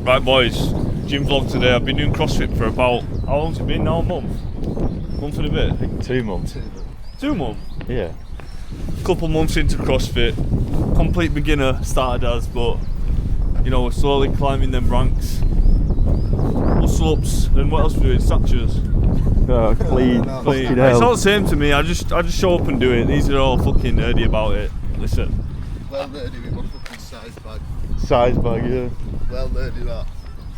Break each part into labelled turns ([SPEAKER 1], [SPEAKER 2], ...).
[SPEAKER 1] Right boys, gym vlog today. I've been doing CrossFit for about, how long's it been now? A month? Month and a bit?
[SPEAKER 2] I think 2 months.
[SPEAKER 1] 2 months?
[SPEAKER 2] Yeah.
[SPEAKER 1] Couple months into CrossFit. Complete beginner started as, but you know, we're slowly climbing them ranks. Muscle ups, and what else we doing? Snatches.
[SPEAKER 2] Clean.
[SPEAKER 1] Clean.
[SPEAKER 2] Fucking
[SPEAKER 1] It's
[SPEAKER 2] hell.
[SPEAKER 1] all the same to me. I just show up and do it. These are all fucking nerdy about it. Listen.
[SPEAKER 3] Well nerdy with one fucking size bag.
[SPEAKER 2] Size bag, yeah.
[SPEAKER 3] Well nerdy that.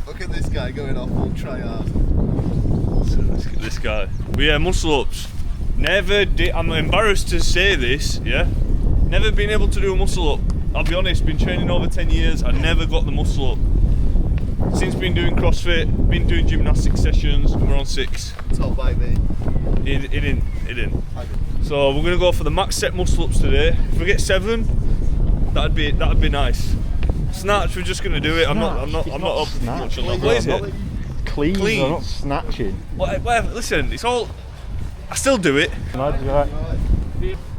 [SPEAKER 3] Look at this guy going off full try hard.
[SPEAKER 1] So let's get this guy. But yeah, muscle ups. Never did. I'm embarrassed to say this. Yeah. Never been able to do a muscle up. I'll be honest. Been training over 10 years. I never got the muscle up. Since been doing CrossFit, been doing gymnastic sessions, and we're on 6.
[SPEAKER 3] Told by me.
[SPEAKER 1] It didn't.
[SPEAKER 3] I did.
[SPEAKER 1] So we're gonna go for the max set muscle ups today. If we get 7, that'd be nice. Snatch, we're just gonna do it. I'm not up much on that. What is it?
[SPEAKER 2] Clean.
[SPEAKER 1] Clean.
[SPEAKER 2] I'm not snatching.
[SPEAKER 1] Whatever. Listen, it's all. I still do it.
[SPEAKER 2] Lads, you alright?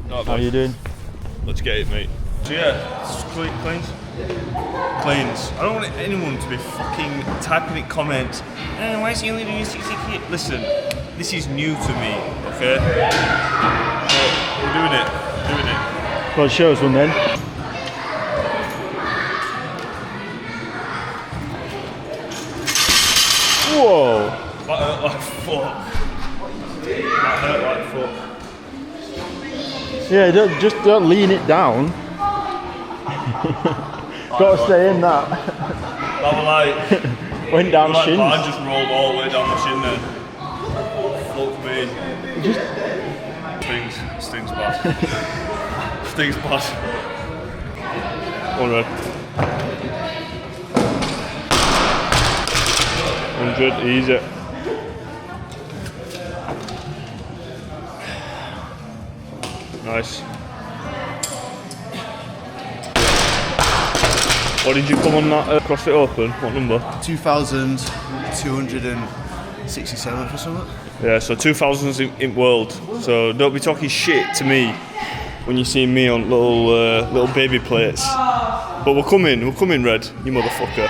[SPEAKER 1] Not
[SPEAKER 2] How
[SPEAKER 1] bad.
[SPEAKER 2] you doing?
[SPEAKER 1] Let's get it, mate. So yeah, it's cleans. Cleans. I don't want anyone to be fucking typing in comments. Why is he only doing 60 kilos? Listen, this is new to me, okay? But we're doing it. Doing it.
[SPEAKER 2] Well, show us one then. Whoa!
[SPEAKER 1] That hurt like fuck. That hurt like fuck.
[SPEAKER 2] Yeah, don't lean it down. Gotta stay in that.
[SPEAKER 1] That was like,
[SPEAKER 2] Went down
[SPEAKER 1] like
[SPEAKER 2] shins.
[SPEAKER 1] I just rolled all the way down my shin then. Fuck me. Stings bad. Stings bad. 100. 100, easy. Nice. What did you come on that CrossFit Open? What number?
[SPEAKER 3] 2,267 or something.
[SPEAKER 1] Yeah, so 2000s in world. So don't be talking shit to me when you see me on little baby plates. But we're coming, Red, you motherfucker.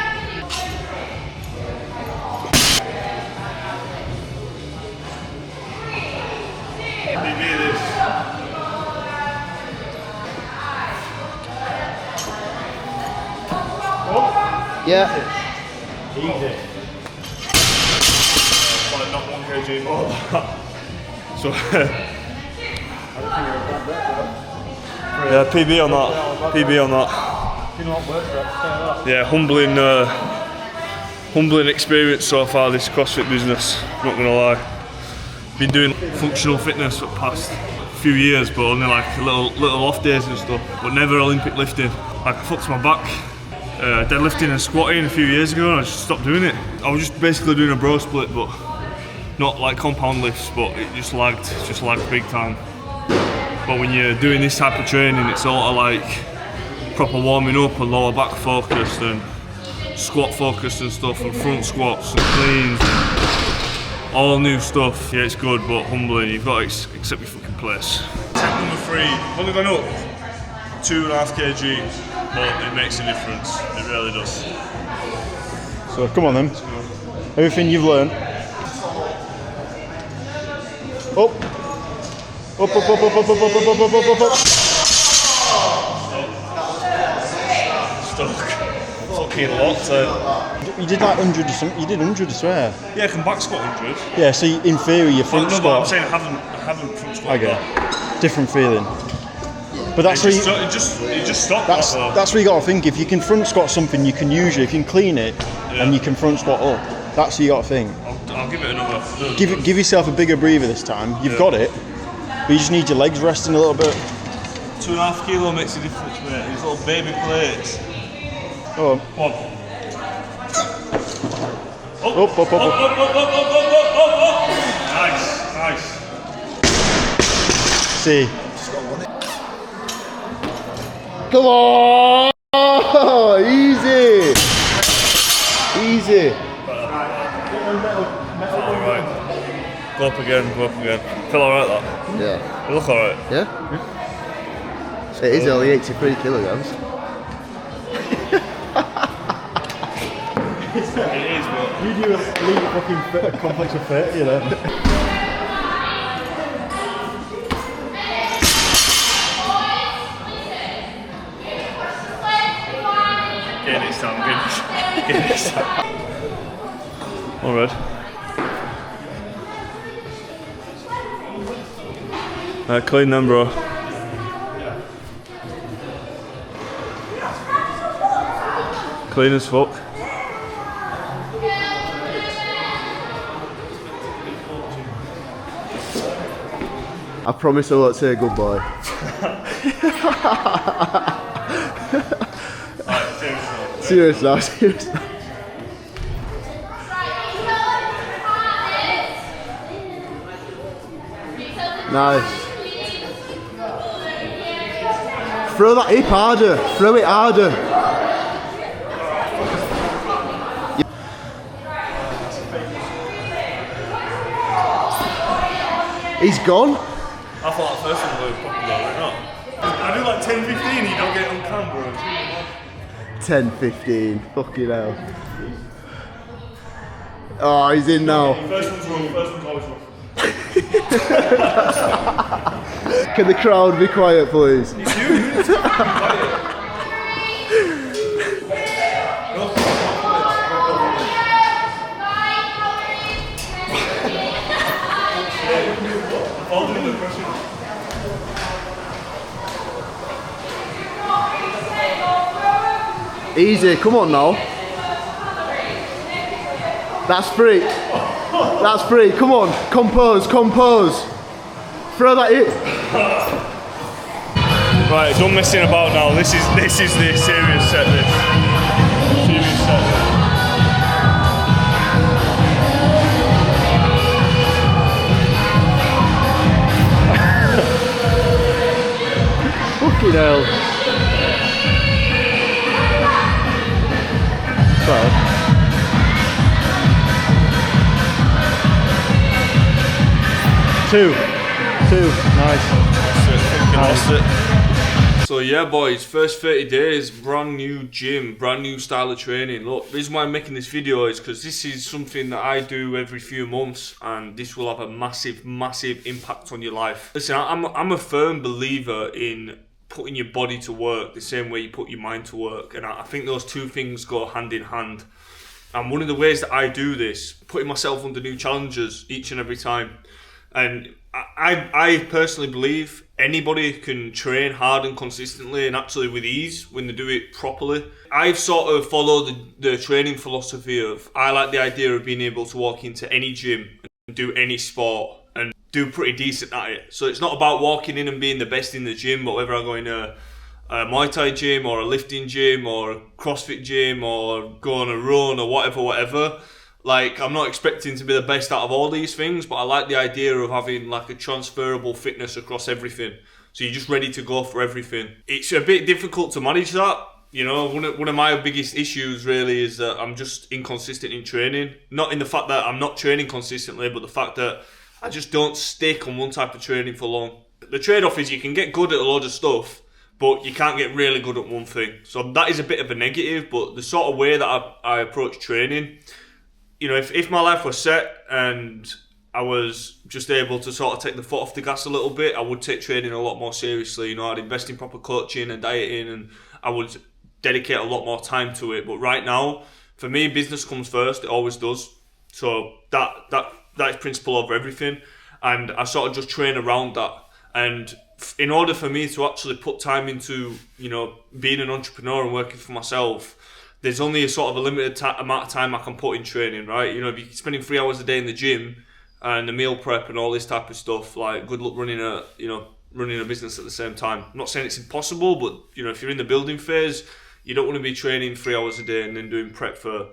[SPEAKER 3] Yeah.
[SPEAKER 1] Easy. Like not 1 kg more. So yeah, PB on that. PB on that. Yeah, humbling experience so far, this CrossFit business, not gonna lie. Been doing functional fitness for the past few years, but only like little off days and stuff, but never Olympic lifting. Like, I fucked my back deadlifting and squatting a few years ago, and I just stopped doing it. I was just basically doing a bro split, but not like compound lifts, but it just lagged big time. But when you're doing this type of training, it's sort of like proper warming up and lower back focused and squat focused and stuff, and front squats and cleans, and all new stuff. Yeah, it's good, but humbling. You've got to accept your fucking place. Tech number 3, I've only gone up 2.5 kg, but it makes a difference. It really does.
[SPEAKER 2] So come on then. Everything you've learned. Up. Up, up, up, up, up, up, up, up, up, up, up, up.
[SPEAKER 1] Stuck. Fucking locked in.
[SPEAKER 2] You did like 100 or something. You did 100, I swear.
[SPEAKER 1] Yeah, I can back squat 100.
[SPEAKER 2] Yeah, so in theory your front
[SPEAKER 1] No, but I'm
[SPEAKER 2] squat.
[SPEAKER 1] saying I haven't front squat.
[SPEAKER 2] Okay. Different feeling. But that's where you,
[SPEAKER 1] It just stopped that though.
[SPEAKER 2] that's where you got to think. If you can front squat something, you can usually, if you can clean it,
[SPEAKER 1] Yeah.
[SPEAKER 2] and you can front squat up. That's what you got to think.
[SPEAKER 1] I'll give it another.
[SPEAKER 2] Give yourself a bigger breather this time. You've got it, but you just need your legs resting a little bit.
[SPEAKER 1] 2.5 kilo makes a difference, mate. These little baby plates.
[SPEAKER 2] Oh,
[SPEAKER 1] Come on.
[SPEAKER 2] up, up, up, up.
[SPEAKER 1] Up. Nice.
[SPEAKER 2] See. Come on! Easy! Easy!
[SPEAKER 1] Alright. Go up again. Feel alright that?
[SPEAKER 3] Yeah.
[SPEAKER 1] You look alright.
[SPEAKER 3] Yeah? It is only 83 kilograms.
[SPEAKER 1] It is, but
[SPEAKER 2] You do a elite fucking complex of fit, you know.
[SPEAKER 1] get this time, get this time. All right. Clean them, bro. Clean as fuck.
[SPEAKER 3] I promise I won't say goodbye. Serious now, serious now. Nice. Throw that hip harder. Throw it harder. He's gone.
[SPEAKER 1] I thought that first one was popular, not. I do like 10-15, you don't get on camera.
[SPEAKER 3] 10-15. Fucking hell. Oh, he's in now.
[SPEAKER 1] First one's wrong, first one's always wrong.
[SPEAKER 3] Can the crowd be quiet, please?
[SPEAKER 1] It's you need to be quiet.
[SPEAKER 3] Easy, come on now. That's free. That's free, come on. Compose, compose. Throw that in.
[SPEAKER 1] Right, don't messing about now. This is the serious set. Serious set.
[SPEAKER 3] Fucking hell. Well.
[SPEAKER 2] Two. Nice.
[SPEAKER 1] So yeah, boys, first 30 days, brand new gym, brand new style of training. Look, the reason why I'm making this video is because this is something that I do every few months, and this will have a massive impact on your life. Listen, I'm a firm believer in putting your body to work the same way you put your mind to work, and I think those two things go hand in hand. And one of the ways that I do this, putting myself under new challenges each and every time. And I personally believe anybody can train hard and consistently and actually with ease when they do it properly. I've sort of followed the training philosophy of, I like the idea of being able to walk into any gym and do any sport and do pretty decent at it. So it's not about walking in and being the best in the gym, but whether I go in a Muay Thai gym or a lifting gym or a CrossFit gym or go on a run or whatever. Like, I'm not expecting to be the best out of all these things, but I like the idea of having like a transferable fitness across everything. So you're just ready to go for everything. It's a bit difficult to manage that. You know, one of my biggest issues really is that I'm just inconsistent in training. Not in the fact that I'm not training consistently, but the fact that I just don't stick on one type of training for long. The trade-off is you can get good at a load of stuff, but you can't get really good at one thing. So that is a bit of a negative, but the sort of way that I approach training, you know, if my life was set and I was just able to sort of take the foot off the gas a little bit, I would take training a lot more seriously. You know, I'd invest in proper coaching and dieting, and I would dedicate a lot more time to it. But right now, for me, business comes first. It always does. So that is principle over everything, and I sort of just train around that. And in order for me to actually put time into, you know, being an entrepreneur and working for myself, there's only a sort of a limited amount of time I can put in training, right? You know, if you're spending 3 hours a day in the gym and the meal prep and all this type of stuff, like, good luck running a business at the same time. I'm not saying it's impossible, but, you know, if you're in the building phase, you don't want to be training 3 hours a day and then doing prep for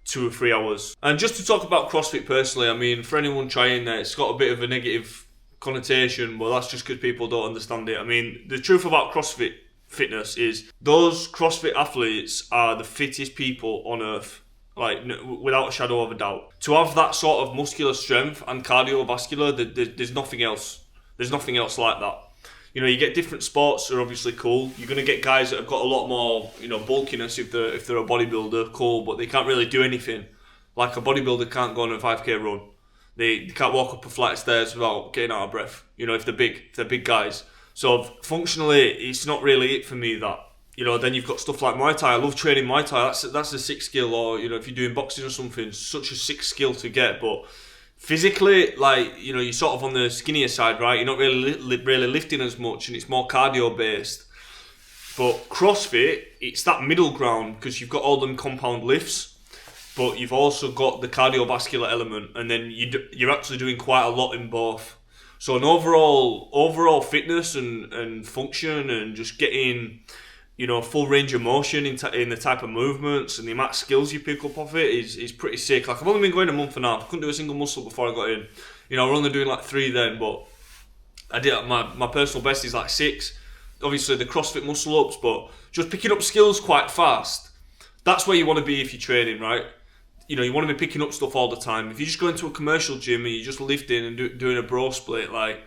[SPEAKER 1] 2 or 3 hours. And just to talk about CrossFit personally, I mean, for anyone trying that, it's got a bit of a negative connotation, but that's just because people don't understand it. I mean, the truth about CrossFit fitness is those CrossFit athletes are the fittest people on earth, like, without a shadow of a doubt. To have that sort of muscular strength and cardiovascular, there's nothing else. There's nothing else like that. You know, you get different sports are obviously cool. You're going to get guys that have got a lot more, you know, bulkiness if they're a bodybuilder, cool, but they can't really do anything. Like a bodybuilder can't go on a 5k run. They can't walk up a flight of stairs without getting out of breath. You know, if they're big guys. So functionally, it's not really it for me. That, you know, then you've got stuff like Muay Thai. I love training Muay Thai. That's a sick skill. Or, you know, if you're doing boxing or something, such a sick skill to get. But physically, like, you know, you're sort of on the skinnier side, right? You're not really lifting as much, and it's more cardio based. But CrossFit, it's that middle ground because you've got all them compound lifts, but you've also got the cardiovascular element, and then you're actually doing quite a lot in both. So an overall fitness and function and just getting, you know, full range of motion in the type of movements and the amount of skills you pick up off it is pretty sick. Like, I've only been going a month and a half. I couldn't do a single muscle before I got in. You know, we're only doing like 3 then, but I did my personal best is like 6. Obviously the CrossFit muscle ups, but just picking up skills quite fast. That's where you want to be if you're training, right? You know, you want to be picking up stuff all the time. If you just go into a commercial gym and you're just lifting and doing a bro split, like,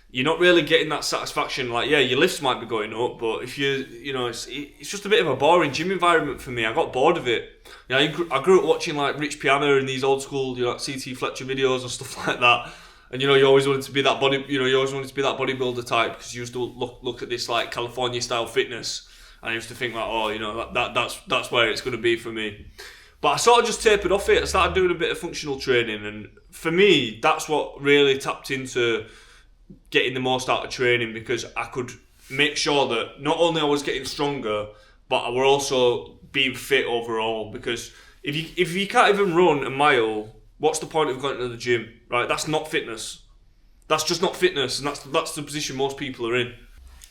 [SPEAKER 1] you're not really getting that satisfaction. Like, yeah, your lifts might be going up, but if you know, it's just a bit of a boring gym environment for me. I got bored of it. You know, I grew up watching like Rich Piana and these old school, you know, like CT Fletcher videos and stuff like that. And, you know, you always wanted to be that bodybuilder type because you used to look at this like California style fitness, and I used to think like, oh, you know, that's where it's going to be for me. But I sort of just tapered off it. I started doing a bit of functional training, and for me, that's what really tapped into getting the most out of training, because I could make sure that not only I was getting stronger, but I were also being fit overall. Because if you can't even run a mile, what's the point of going to the gym, right? That's not fitness. That's just not fitness, and that's the position most people are in.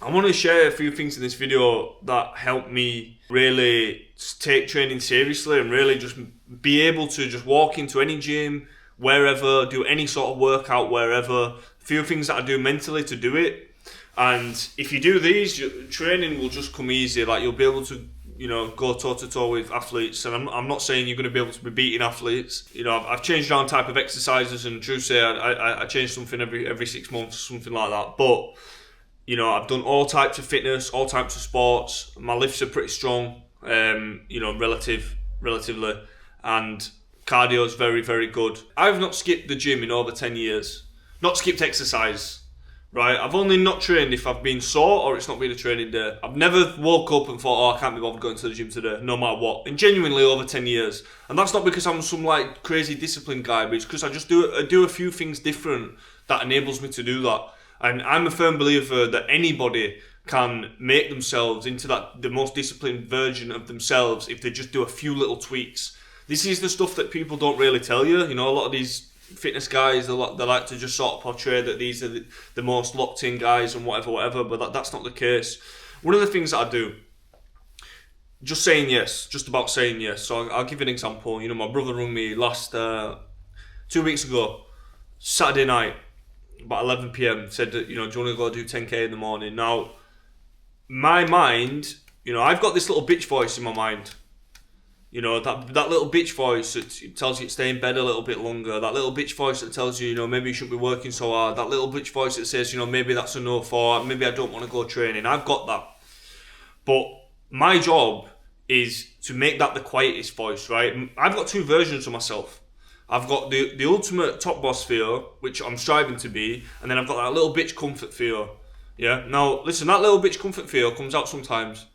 [SPEAKER 1] I want to share a few things in this video that helped me really take training seriously and really just be able to just walk into any gym, wherever, do any sort of workout, wherever. A few things that I do mentally to do it. And if you do these, your training will just come easy. Like, you'll be able to, you know, go toe to toe with athletes. And I'm not saying you're going to be able to be beating athletes. You know, I've changed around type of exercises, and true say I change something every 6 months, something like that. But, you know, I've done all types of fitness, all types of sports. My lifts are pretty strong, you know, relatively. And cardio is very, very good. I've not skipped the gym in over 10 years. Not skipped exercise, right? I've only not trained if I've been sore or it's not been a training day. I've never woke up and thought, oh, I can't be bothered going to the gym today, no matter what. And genuinely over 10 years. And that's not because I'm some like crazy discipline guy, but it's because I just do a few things different that enables me to do that. And I'm a firm believer that anybody can make themselves into the most disciplined version of themselves if they just do a few little tweaks. This is the stuff that people don't really tell you. You know, a lot of these fitness guys, they like to just sort of portray that these are the most locked in guys and whatever, but that's not the case. One of the things that I do, just about saying yes. So I'll give you an example. You know, my brother rang me last 2 weeks ago, Saturday night, about 11 p.m, said that, you know, do you want to go do 10k in the morning? Now, my mind, you know, I've got this little bitch voice in my mind. You know, that little bitch voice that tells you to stay in bed a little bit longer. That little bitch voice that tells you, you know, maybe you shouldn't be working so hard. That little bitch voice that says, you know, maybe that's a no for, maybe I don't want to go training. I've got that. But my job is to make that the quietest voice, right? I've got 2 versions of myself. I've got the ultimate top boss Theo, which I'm striving to be, and then I've got that little bitch comfort Theo. Yeah. Now, listen, that little bitch comfort Theo comes out sometimes.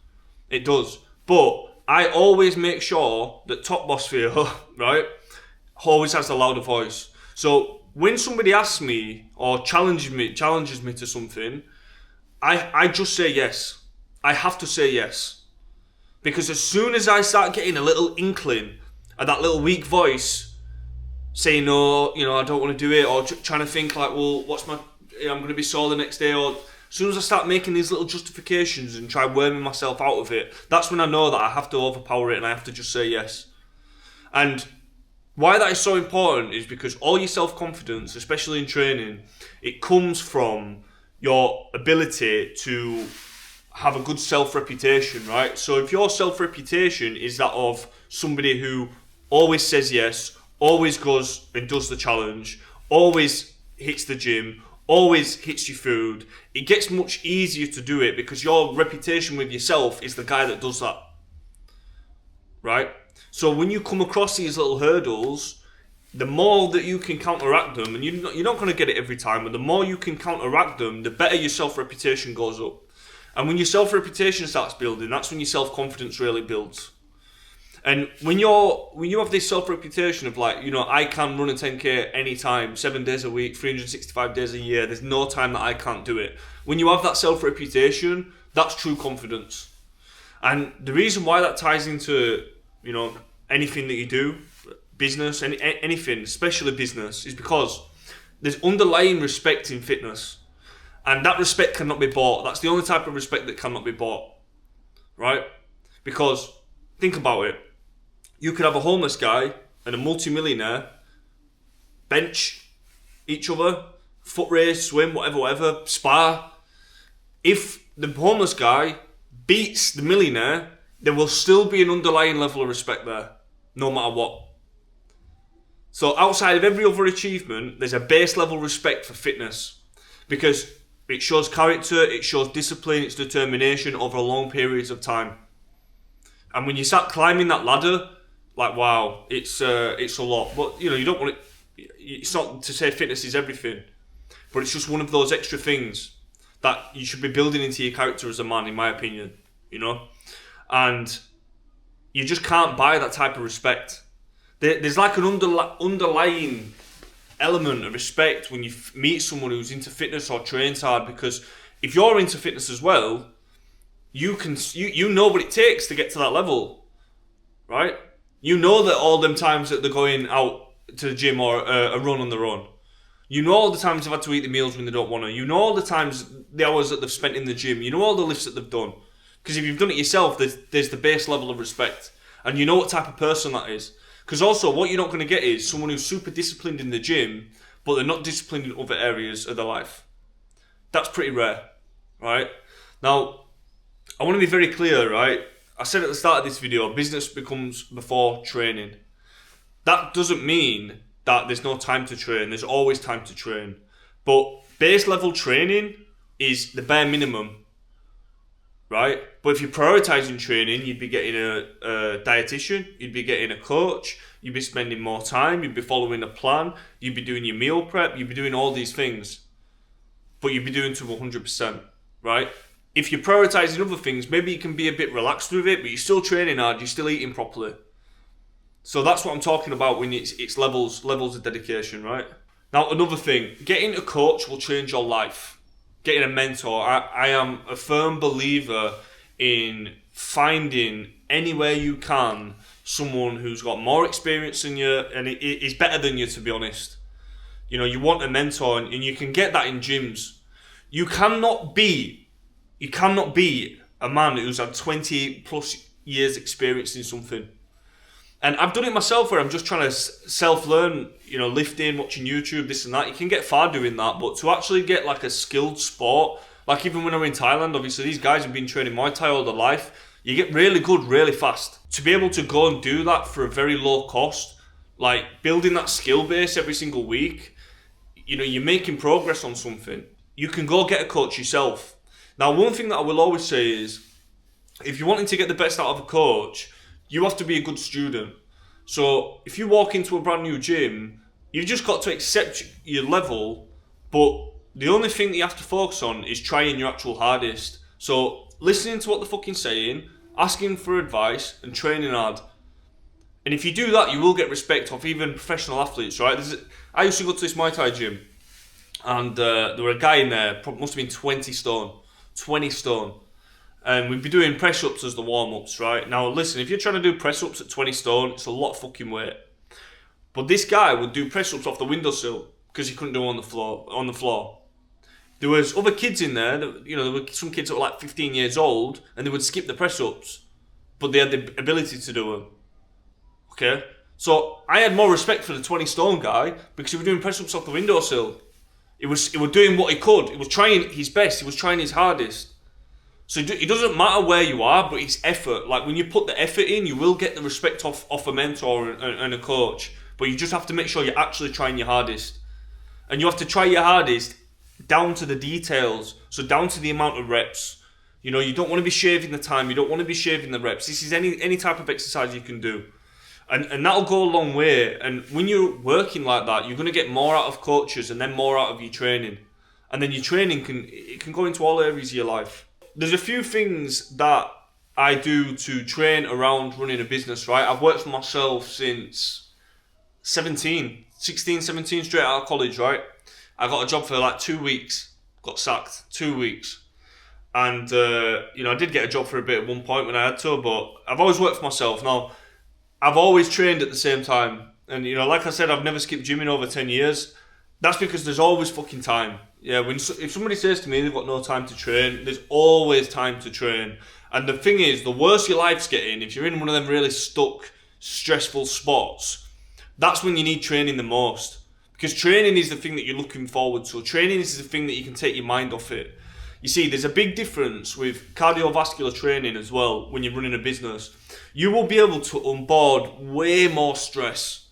[SPEAKER 1] It does. But I always make sure that top boss Theo, right, always has a louder voice. So when somebody asks me or challenges me to something, I just say yes. I have to say yes. Because as soon as I start getting a little inkling of that little weak voice saying no, you know, I don't want to do it, or trying to think like, well, I'm going to be sore the next day, or as soon as I start making these little justifications and try worming myself out of it, that's when I know that I have to overpower it and I have to just say yes. And why that is so important is because all your self-confidence, especially in training, it comes from your ability to have a good self-reputation, right? So if your self-reputation is that of somebody who always says yes, always goes and does the challenge, always hits the gym, always hits your food. It gets much easier to do it because your reputation with yourself is the guy that does that. Right? So when you come across these little hurdles, the more that you can counteract them, and you're not going to get it every time, but the more you can counteract them, the better your self-reputation goes up. And when your self-reputation starts building, that's when your self-confidence really builds. And when you have this self-reputation of like, I can run a 10K anytime, 7 days a week, 365 days a year, there's no time that I can't do it. When you have that self-reputation, that's true confidence. And the reason why that ties into, anything that you do, business, anything, especially business, is because there's underlying respect in fitness. And that respect cannot be bought. That's the only type of respect that cannot be bought. Right? Because, think about it. You could have a homeless guy and a multi-millionaire bench each other, foot race, swim, whatever, spar. If the homeless guy beats the millionaire, there will still be an underlying level of respect there, no matter what. So outside of every other achievement, there's a base level respect for fitness because it shows character, it shows discipline, it's determination over long periods of time. And when you start climbing that ladder, like wow, it's a lot. But you don't want it. It's not to say fitness is everything, but it's just one of those extra things that you should be building into your character as a man, in my opinion. And you just can't buy that type of respect. There's like an underlying element of respect when you meet someone who's into fitness or trains hard, because if you're into fitness as well, you know what it takes to get to that level, right? You know that all them times that they're going out to the gym or a run on their own. You know all the times they've had to eat the meals when they don't want to. You know all the times, the hours that they've spent in the gym. You know all the lifts that they've done. Because if you've done it yourself, there's the base level of respect. And you know what type of person that is. Because also, what you're not going to get is someone who's super disciplined in the gym, but they're not disciplined in other areas of their life. That's pretty rare, right? Now, I want to be very clear, right? I said at the start of this video, business becomes before training. That doesn't mean that there's no time to train. There's always time to train. But base level training is the bare minimum, right? But if you're prioritizing training, you'd be getting a dietitian, you'd be getting a coach, you'd be spending more time, you'd be following a plan, you'd be doing your meal prep, you'd be doing all these things. But you'd be doing to 100%, right? If you're prioritizing other things, maybe you can be a bit relaxed with it, but you're still training hard, you're still eating properly. So that's what I'm talking about when it's levels of dedication, right? Now, another thing, getting a coach will change your life. Getting a mentor, I am a firm believer in finding anywhere you can someone who's got more experience than you and is better than you, to be honest. You want a mentor, and you can get that in gyms. You cannot be a man who's had 20 plus years experience in something. And I've done it myself where I'm just trying to self-learn, lifting, watching YouTube, this and that. You can get far doing that, but to actually get like a skilled sport, like even when I was in Thailand, obviously these guys have been training Muay Thai all their life. You get really good really fast. To be able to go and do that for a very low cost, like building that skill base every single week, you're making progress on something. You can go get a coach yourself. Now, one thing that I will always say is, if you're wanting to get the best out of a coach, you have to be a good student. So if you walk into a brand new gym, you've just got to accept your level, but the only thing that you have to focus on is trying your actual hardest. So listening to what they're fucking saying, asking for advice, and training hard. And if you do that, you will get respect off even professional athletes, right? I used to go to this Muay Thai gym, and there were a guy in there, must have been 20 stone. And we'd be doing press-ups as the warm-ups, right? Now listen, if you're trying to do press-ups at 20 stone, it's a lot of fucking weight. But this guy would do press-ups off the windowsill because he couldn't do them on the floor. There was other kids in there, there were some kids that were like 15 years old, and they would skip the press-ups, but they had the ability to do them. Okay? So I had more respect for the 20 stone guy because he was doing press-ups off the windowsill. He was doing what he could. He was trying his best. He was trying his hardest. So it doesn't matter where you are, but it's effort. Like when you put the effort in, you will get the respect off a mentor and a coach. But you just have to make sure you're actually trying your hardest. And you have to try your hardest
[SPEAKER 4] down to the details, so down to the amount of reps. You know, you don't want to be shaving the time, you don't want to be shaving the reps. This is any type of exercise you can do. And that'll go a long way. And when you're working like that, you're going to get more out of coaches and then more out of your training. And then your training can go into all areas of your life. There's a few things that I do to train around running a business, right? I've worked for myself since 16, 17, straight out of college, right? I got a job for like 2 weeks, got sacked, 2 weeks. And, you know, I did get a job for a bit at one point when I had to, but I've always worked for myself. Now, I've always trained at the same time. And, you know, like I said, I've never skipped gym in over 10 years. That's because there's always fucking time. Yeah, if somebody says to me they've got no time to train, there's always time to train. And the thing is, the worse your life's getting, if you're in one of them really stuck, stressful spots, that's when you need training the most. Because training is the thing that you're looking forward to. Training is the thing that you can take your mind off it. You see, there's a big difference with cardiovascular training as well when you're running a business. You will be able to onboard way more stress,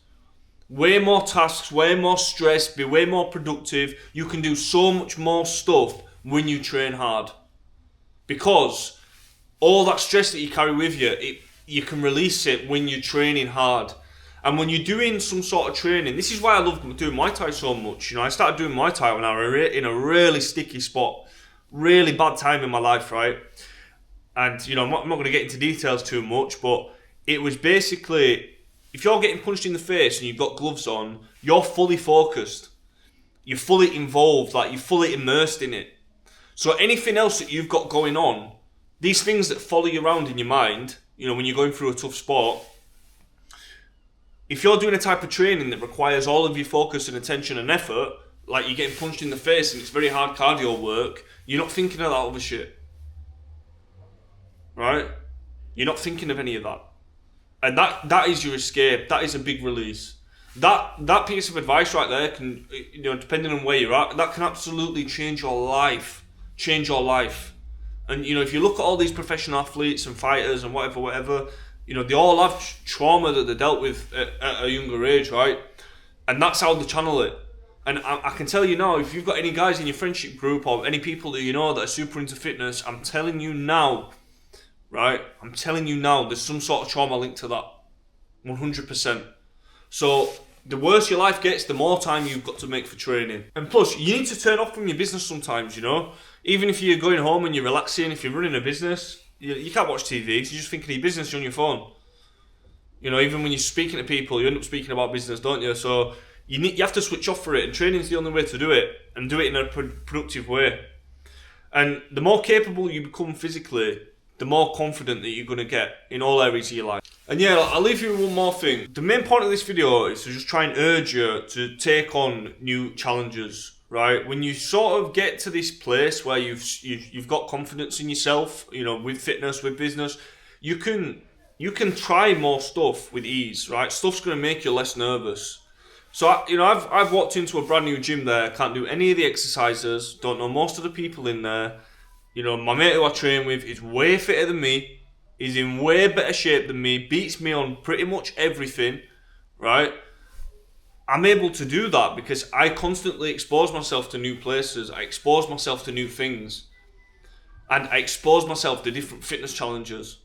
[SPEAKER 4] way more tasks, way more stress, be way more productive. You can do so much more stuff when you train hard. Because all that stress that you carry with you, you can release it when you're training hard. And when you're doing some sort of training, this is why I love doing Muay Thai so much. You know, I started doing Muay Thai when I was in a really sticky spot. Really bad time in my life, right? And, you know, I'm not going to get into details too much, but it was basically, if you're getting punched in the face and you've got gloves on, you're fully focused. You're fully involved, like you're fully immersed in it. So anything else that you've got going on, these things that follow you around in your mind, you know, when you're going through a tough sport, if you're doing a type of training that requires all of your focus and attention and effort, like you're getting punched in the face and it's very hard cardio work, you're not thinking of that other shit. Right? You're not thinking of any of that. And that is your escape. That is a big release. That piece of advice right there can, you know, depending on where you're at, that can absolutely change your life. Change your life. And, you know, if you look at all these professional athletes and fighters and whatever, you know, they all have trauma that they dealt with at a younger age, right? And that's how they channel it. And I can tell you now, if you've got any guys in your friendship group or any people that you know that are super into fitness, I'm telling you now, right? I'm telling you now, there's some sort of trauma linked to that. 100%. So the worse your life gets, the more time you've got to make for training. And plus, you need to turn off from your business sometimes, you know? Even if you're going home and you're relaxing, if you're running a business, you can't watch TV because you're just thinking of your business, you're on your phone. You know, even when you're speaking to people, you end up speaking about business, don't you? So you have to switch off for it, and training's the only way to do it, and do it in a productive way. And the more capable you become physically, the more confident that you're going to get in all areas of your life. And yeah, I'll leave you with one more thing. The main point of this video is to just try and urge you to take on new challenges, right? When you sort of get to this place where you've got confidence in yourself, you know, with fitness, with business, you can try more stuff with ease, right? Stuff's going to make you less nervous. So, you know, I've walked into a brand new gym there, can't do any of the exercises, don't know most of the people in there. You know, my mate who I train with is way fitter than me, he's in way better shape than me, beats me on pretty much everything, right? I'm able to do that because I constantly expose myself to new places, I expose myself to new things, and I expose myself to different fitness challenges.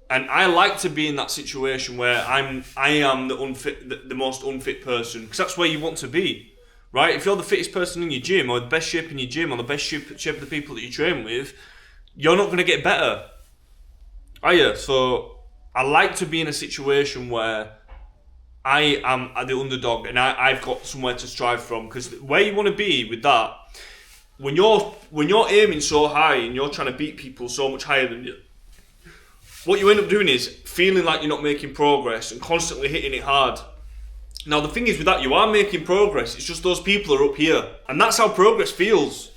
[SPEAKER 4] And I like to be in that situation where I am the most unfit person, because that's where you want to be, right? If you're the fittest person in your gym, or the best shape in your gym, or the best shape of the people that you train with, you're not going to get better, are you? So I like to be in a situation where I am the underdog and I've got somewhere to strive from, because where you want to be with that, when you're aiming so high and you're trying to beat people so much higher than you, what you end up doing is feeling like you're not making progress and constantly hitting it hard. Now the thing is with that, you are making progress, it's just those people are up here. And that's how progress feels.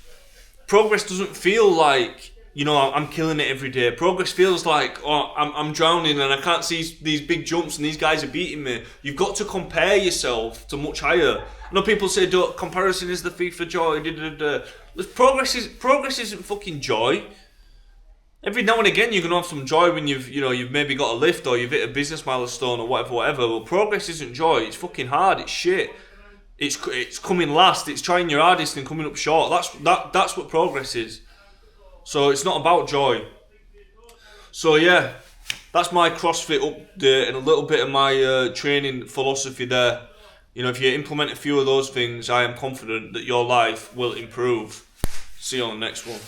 [SPEAKER 4] Progress doesn't feel like, you know, I'm killing it every day. Progress feels like, oh, I'm drowning and I can't see these big jumps and these guys are beating me. You've got to compare yourself to much higher. I know people say, comparison is the thief of joy. Progress isn't fucking joy. Every now and again you're going to have some joy when you've maybe got a lift or you've hit a business milestone or whatever. Well, progress isn't joy, it's fucking hard, it's shit. it's coming last. It's trying your hardest and coming up short. That's what progress is. So it's not about joy. So yeah, that's my CrossFit update and a little bit of my training philosophy there. You know, if you implement a few of those things, I am confident that your life will improve. See you on the next one.